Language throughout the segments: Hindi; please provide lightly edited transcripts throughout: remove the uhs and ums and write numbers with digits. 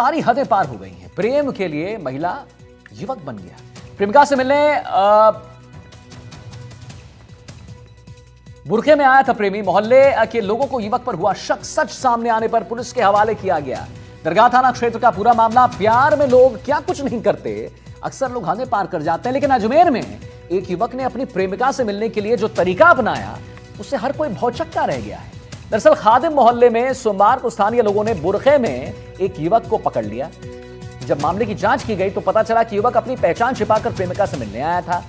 सारी हदें पार हो गई हैं। प्रेम के लिए महिला युवक बन गया। प्रेमिका से मिलने बुरखे में आया था प्रेमी। मोहल्ले के लोगों को युवक पर हुआ शक सच सामने आने पर पुलिस के हवाले किया गया। दरगाह थाना क्षेत्र का पूरा मामला। प्यार में लोग क्या कुछ नहीं करते, अक्सर लोग हदें पार कर जाते हैं, लेकिन अजमेर में एक युवक ने अपनी प्रेमिका से मिलने के लिए जो तरीका अपनाया उससे हर कोई भौचक्का रह गया है। दरअसल खादिम मोहल्ले में सोमवार को स्थानीय लोगों ने बुरखे में एक युवक को पकड़ लिया। जब मामले की जांच की गई तो पता चला कि युवक अपनी पहचान छिपाकर प्रेमिका से मिलने आया था।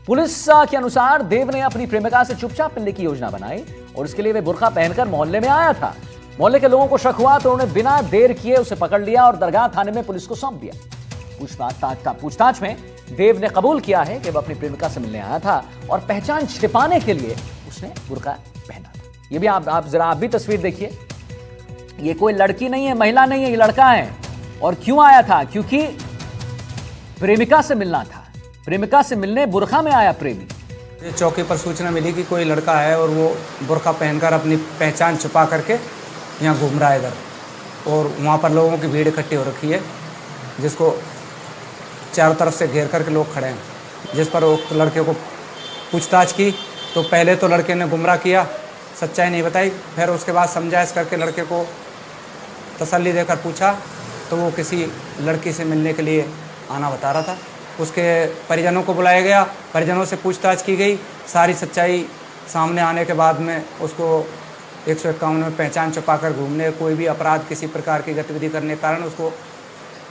पुलिस के अनुसार देव ने अपनी प्रेमिका से चुपचाप मिलने की योजना बनाई और इसके लिए वह बुर्का पहनकर मोहल्ले में आया था। मोहल्ले के लोगों को शक हुआ तो उन्होंने बिना देर किए उसे पकड़ लिया और दरगाह थाने में पुलिस को सौंप दिया। पूछताछ में देव ने कबूल किया है कि वह अपनी प्रेमिका से मिलने आया था और पहचान छिपाने के लिए उसने बुर्का पहना था। ये भी आप जरा भी तस्वीर देखिए। ये कोई लड़की नहीं है, महिला नहीं है, ये लड़का है। और क्यों आया था? क्योंकि प्रेमिका से मिलना था। प्रेमिका से मिलने बुर्खा में आया प्रेमी। चौकी पर सूचना मिली कि कोई लड़का है और वो बुर्का पहनकर अपनी पहचान छुपा करके यहाँ घूम रहा है इधर, और वहाँ पर लोगों की भीड़ इकट्ठी हो रखी है, जिसको चारों तरफ से घेर करके लोग खड़े हैं। जिस पर वो लड़के को पूछताछ की तो पहले तो लड़के ने गुमराह किया, सच्चाई नहीं बताई। फिर उसके बाद समझाइश करके लड़के को तसल्ली देकर पूछा तो वो किसी लड़की से मिलने के लिए आना बता रहा था। उसके परिजनों को बुलाया गया, परिजनों से पूछताछ की गई। सारी सच्चाई सामने आने के बाद में उसको 151 में पहचान छुपाकर घूमने, कोई भी अपराध किसी प्रकार की गतिविधि करने के कारण उसको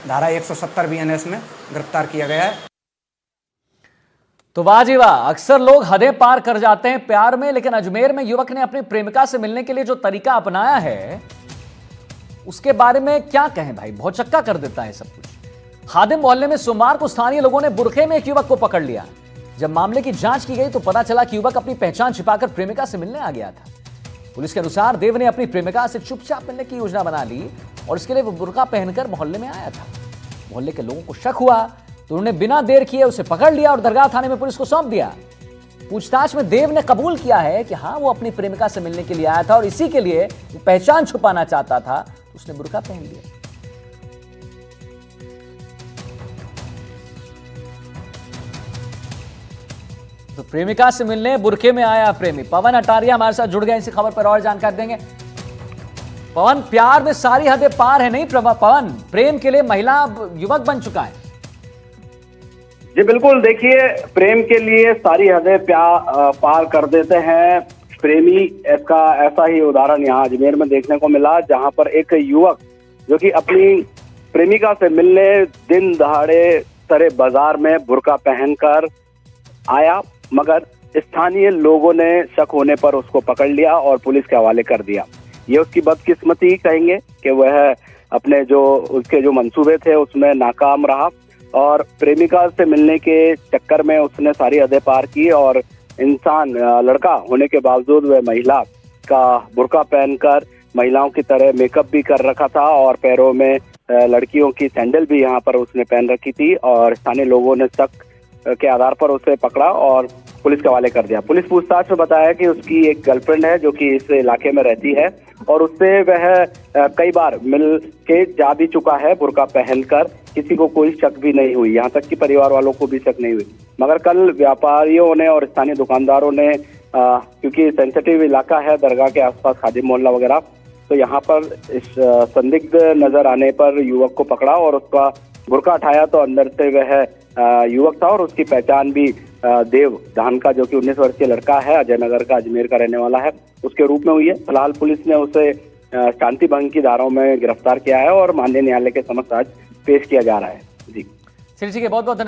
धारा 170 BNS में गिरफ्तार किया गया है। तो वाह जी वाह, अक्सर लोग हदें पार कर जाते हैं प्यार में, लेकिन अजमेर में युवक ने अपनी प्रेमिका से मिलने के लिए जो तरीका अपनाया है उसके बारे में क्या कहें भाई, भौचक्का कर देता है सब कुछ। खादिम मोहल्ले में सोमवार को स्थानीय लोगों ने बुरखे में एक युवक को पकड़ लिया। जब मामले की जांच की गई तो पता चला कि युवक अपनी पहचान छिपाकर प्रेमिका से मिलने आ गया था। पुलिस के अनुसार देव ने अपनी प्रेमिका से चुपचाप मिलने की योजना बना ली और इसके लिए वो बुर्का पहनकर मोहल्ले में आया था। मोहल्ले के लोगों को शक हुआ तो उन्होंने बिना देर किए उसे पकड़ लिया और दरगाह थाने में पुलिस को सौंप दिया। पूछताछ में देव ने कबूल किया है कि हाँ, वो अपनी प्रेमिका से मिलने के लिए आया था और इसी के लिए वो पहचान छुपाना चाहता था तो उसने बुर्का पहन लिया। तो प्रेमिका से मिलने बुरखे में आया प्रेमी। पवन अटारिया हमारे साथ जुड़ गए, इसी खबर पर और जानकारी देंगे। पवन, प्यार में सारी हदें पार है नहीं पवन, प्रेम के लिए महिला युवक बन चुका है। जी बिल्कुल, देखिए प्रेम के लिए सारी हदें पार कर देते हैं प्रेमी। इसका ऐसा ही उदाहरण यहाँ अजमेर में देखने को मिला, जहां पर एक युवक जो कि अपनी प्रेमिका से मिलने दिन दहाड़े सरे बाजार में बुर्का पहनकर आया, मगर स्थानीय लोगों ने शक होने पर उसको पकड़ लिया और पुलिस के हवाले कर दिया। ये उसकी बदकिस्मती कहेंगे कि वह अपने उसके जो मंसूबे थे उसमें नाकाम रहा और प्रेमिका से मिलने के चक्कर में उसने सारी हदें पार की और लड़का होने के बावजूद वह महिला का बुर्का पहनकर महिलाओं की तरह मेकअप भी कर रखा था और पैरों में लड़कियों की सैंडल भी यहाँ पर उसने पहन रखी थी। और स्थानीय लोगों ने शक के आधार पर उसे पकड़ा और पुलिस के हवाले कर दिया। पुलिस पूछताछ में बताया कि उसकी एक गर्लफ्रेंड है जो कि इस इलाके में रहती है और उससे वह कई बार मिल के जा भी चुका है बुर्का पहनकर। किसी को कोई शक भी नहीं हुई, यहाँ तक कि परिवार वालों को भी शक नहीं हुई। मगर कल व्यापारियों ने और स्थानीय दुकानदारों ने, क्योंकि सेंसिटिव इलाका है दरगाह के आसपास खादिम मोहल्ला वगैरह, तो यहाँ पर इस संदिग्ध नजर आने पर युवक को पकड़ा और उसका बुर्का उठाया तो अंदर से वह युवक था और उसकी पहचान भी देव धान का, जो कि 19 वर्षीय लड़का है, अजय नगर का, अजमेर का रहने वाला है, उसके रूप में हुई है। फिलहाल पुलिस ने उसे शांति भंग की धाराओं में गिरफ्तार किया है और माननीय न्यायालय के समक्ष आज पेश किया जा रहा है। जी चलिए, ठीक है, बहुत बहुत